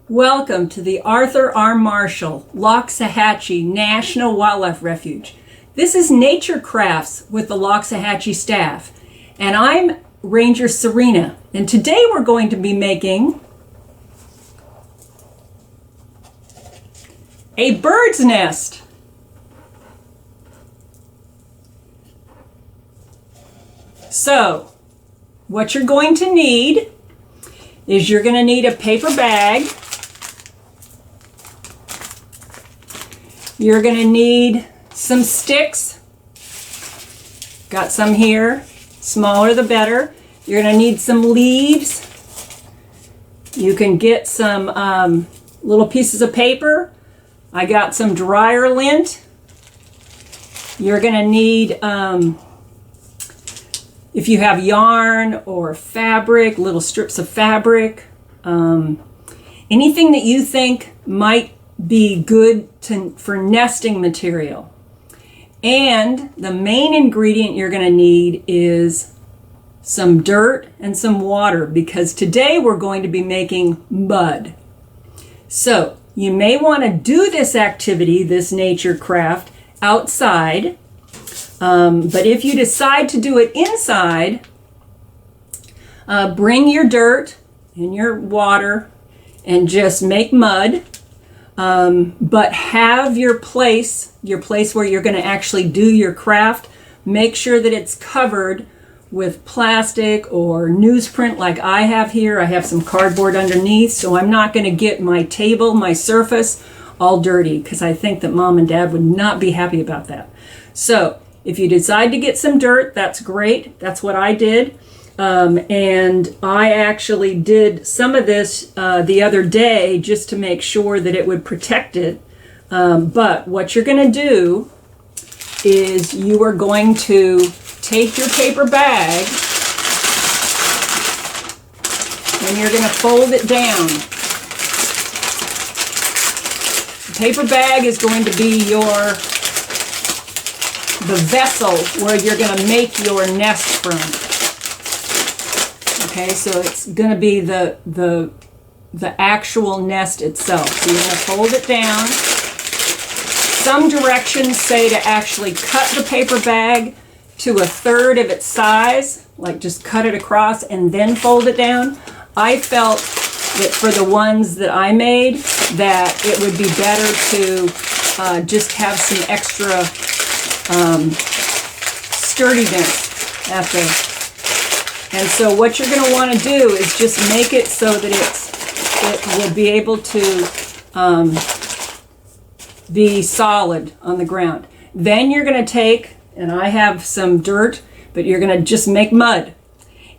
Welcome to the Arthur R. Marshall Loxahatchee National Wildlife Refuge. This is Nature Crafts with the Loxahatchee staff, and I'm Ranger Serena. And today we're going to be making a bird's nest. So, what you're going to need is you're going to need a paper bag. You're going to need some sticks. Got some here. Smaller the better. You're going to need some leaves. You can get some little pieces of paper. I got some dryer lint. You're going to need, if you have yarn or fabric, little strips of fabric, anything that you think might be good for nesting material. And the main ingredient you're going to need is some dirt and some water, because today we're going to be making mud. So you may want to do this activity, this nature craft, outside. But if you decide to do it inside, bring your dirt and your water and just make mud. But have your place where you're going to actually do your craft, make sure that it's covered with plastic or newsprint like I have here. I have some cardboard underneath, so I'm not going to get my table, my surface, all dirty, because I think that Mom and Dad would not be happy about that. So if you decide to get some dirt, that's great. That's what I did. And I actually did some of this the other day just to make sure that it would protect it. But what you're going to do is you are going to take your paper bag and you're going to fold it down. The paper bag is going to be the vessel where you're going to make your nest from. Okay, so it's going to be the actual nest itself. So you're going to fold it down. Some directions say to actually cut the paper bag to a third of its size, like just cut it across and then fold it down. I felt that for the ones that I made, that it would be better to just have some extra sturdiness at the. And so what you're going to want to do is just make it so that it will be able to be solid on the ground. Then you're going to take, and I have some dirt, but you're going to just make mud.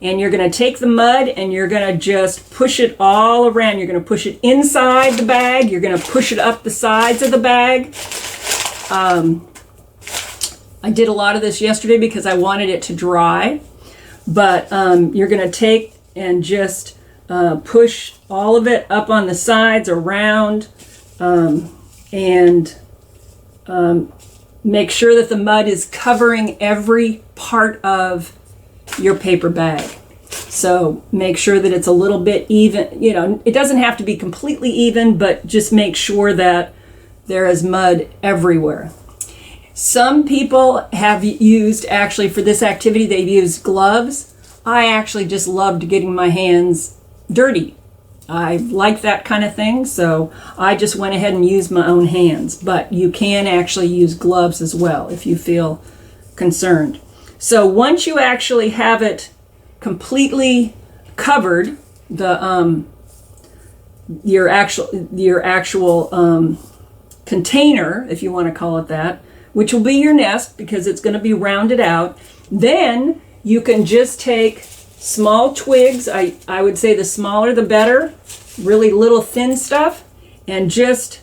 And you're going to take the mud and you're going to just push it all around. You're going to push it inside the bag. You're going to push it up the sides of the bag. I did a lot of this yesterday because I wanted it to dry. But you're going to take and just push all of it up on the sides, around, and make sure that the mud is covering every part of your paper bag. So make sure that it's a little bit even. You know, it doesn't have to be completely even, but just make sure that there is mud everywhere. Some people have used, actually for this activity, they've used gloves. I actually just loved getting my hands dirty. I like that kind of thing, so I just went ahead and used my own hands. But you can actually use gloves as well if you feel concerned. So once you actually have it completely covered, your actual container, if you want to call it that, which will be your nest because it's going to be rounded out. Then you can just take small twigs. I would say the smaller the better, really little thin stuff, and just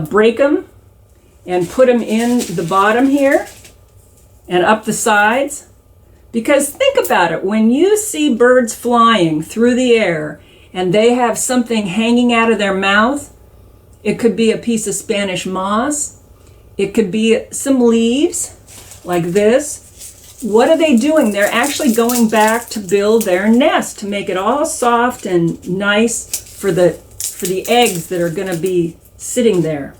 break them and put them in the bottom here and up the sides. Because think about it, when you see birds flying through the air and they have something hanging out of their mouth, it could be a piece of Spanish moss. It could be some leaves like this. What are they doing? They're actually going back to build their nest to make it all soft and nice for for the eggs that are going to be sitting there.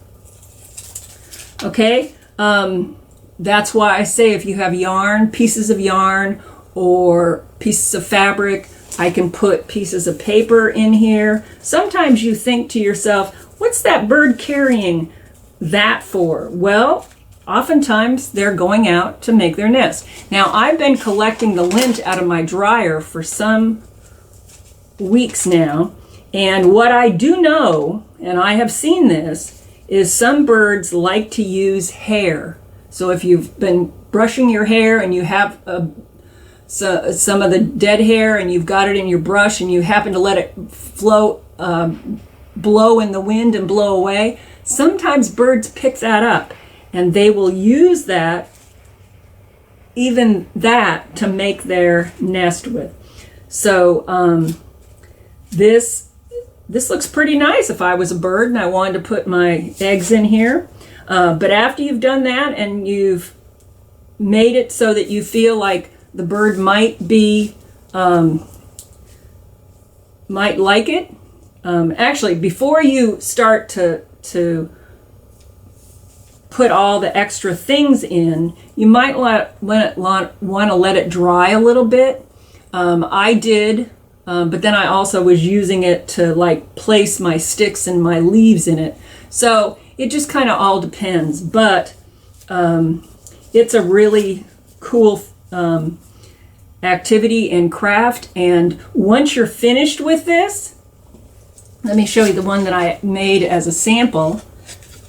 Okay, that's why I say if you have yarn, pieces of yarn or pieces of fabric, I can put pieces of paper in here. Sometimes you think to yourself, what's that bird carrying that for? Well, oftentimes they're going out to make their nest. Now, I've been collecting the lint out of my dryer for some weeks now, and what I do know, and I have seen this, is some birds like to use hair. So if you've been brushing your hair and you have some of the dead hair and you've got it in your brush and you happen to let it float, blow in the wind and blow away, sometimes birds pick that up and they will use that, even that, to make their nest with. So this looks pretty nice if I was a bird and I wanted to put my eggs in here. But after you've done that and you've made it so that you feel like the bird might like it, actually, before you start to put all the extra things in, you might want to let it dry a little bit. I did, but then I also was using it to like place my sticks and my leaves in it. So it just kind of all depends, but it's a really cool activity and craft. And once you're finished with this, let me show you the one that I made as a sample.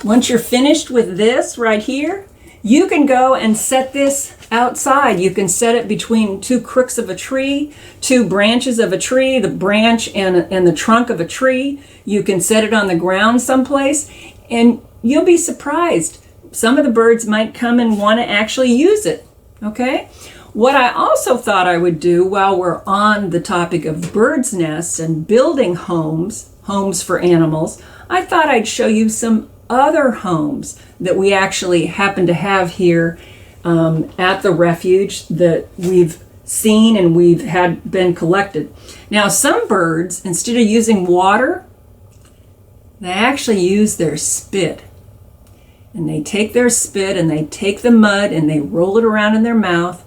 Once you're finished with this right here, you can go and set this outside. You can set it between two crooks of a tree, two branches of a tree, the branch and the trunk of a tree. You can set it on the ground someplace, and you'll be surprised. Some of the birds might come and want to actually use it, okay? What I also thought I would do while we're on the topic of birds' nests and building homes for animals, I thought I'd show you some other homes that we actually happen to have here at the refuge that we've seen and we've had been collected. Now, some birds, instead of using water, they actually use their spit. And they take their spit and they take the mud and they roll it around in their mouth.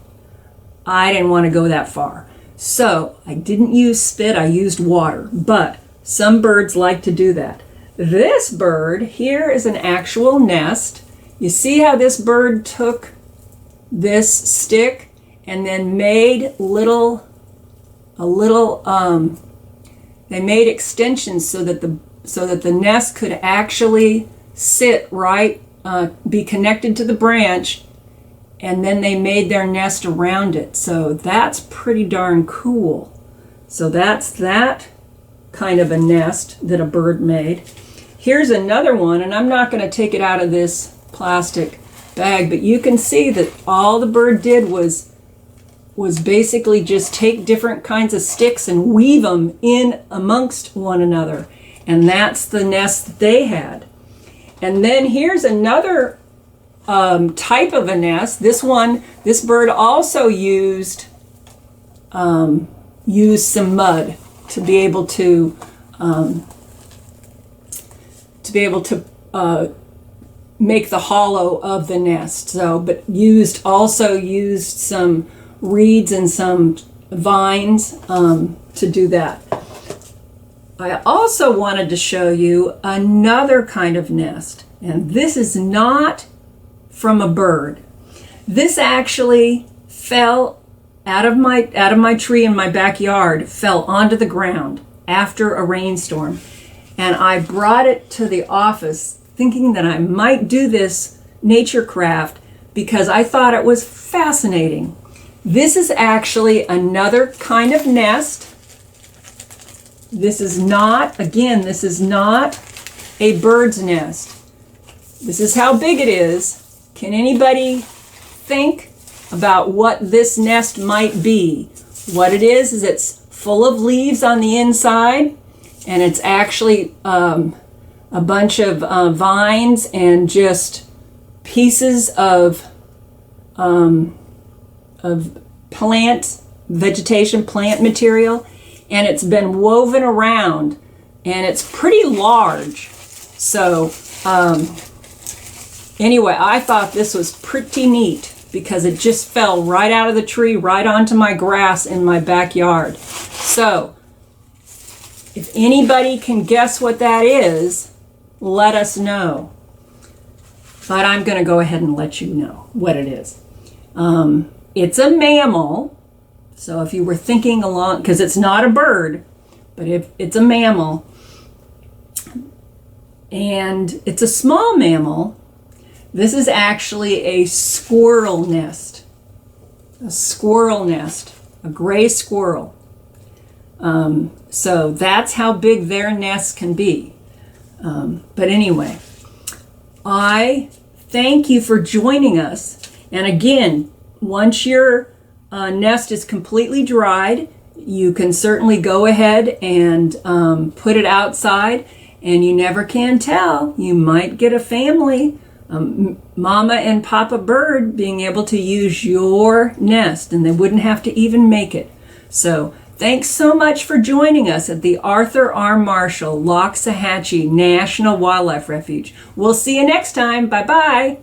I didn't want to go that far. So I didn't use spit, I used water. But some birds like to do that. This bird here is an actual nest. You see how this bird took this stick and then made they made extensions so that the nest could actually sit right, be connected to the branch, and then they made their nest around it. So that's pretty darn cool. So that's that kind of a nest that a bird made. Here's another one, and I'm not going to take it out of this plastic bag, but you can see that all the bird did was basically just take different kinds of sticks and weave them in amongst one another. And that's the nest that they had. And then here's another type of a nest. This bird also used some mud to be able to make the hollow of the nest. So, but also used some reeds and some vines to do that. I also wanted to show you another kind of nest, and this is not from a bird. This actually fell out of my tree in my backyard, fell onto the ground after a rainstorm, and I brought it to the office thinking that I might do this nature craft because I thought it was fascinating. This is actually another kind of nest. This is not a bird's nest. This is how big it is. Can anybody think about what this nest might be? What it is it's full of leaves on the inside, and it's actually a bunch of vines and just pieces of plant material, and it's been woven around and it's pretty large. So anyway, I thought this was pretty neat because it just fell right out of the tree, right onto my grass in my backyard. So if anybody can guess what that is, let us know. But I'm going to go ahead and let you know what it is. It's a mammal. So if you were thinking along, because it's not a bird, but if it's a mammal, and it's a small mammal, this is actually a squirrel nest. A squirrel nest, a gray squirrel. So that's how big their nest can be. But anyway, I thank you for joining us. And again, once your nest is completely dried, you can certainly go ahead and put it outside, and you never can tell. You might get a family, mama and papa bird, being able to use your nest, and they wouldn't have to even make it. So thanks so much for joining us at the Arthur R. Marshall Loxahatchee National Wildlife Refuge. We'll see you next time. Bye-bye.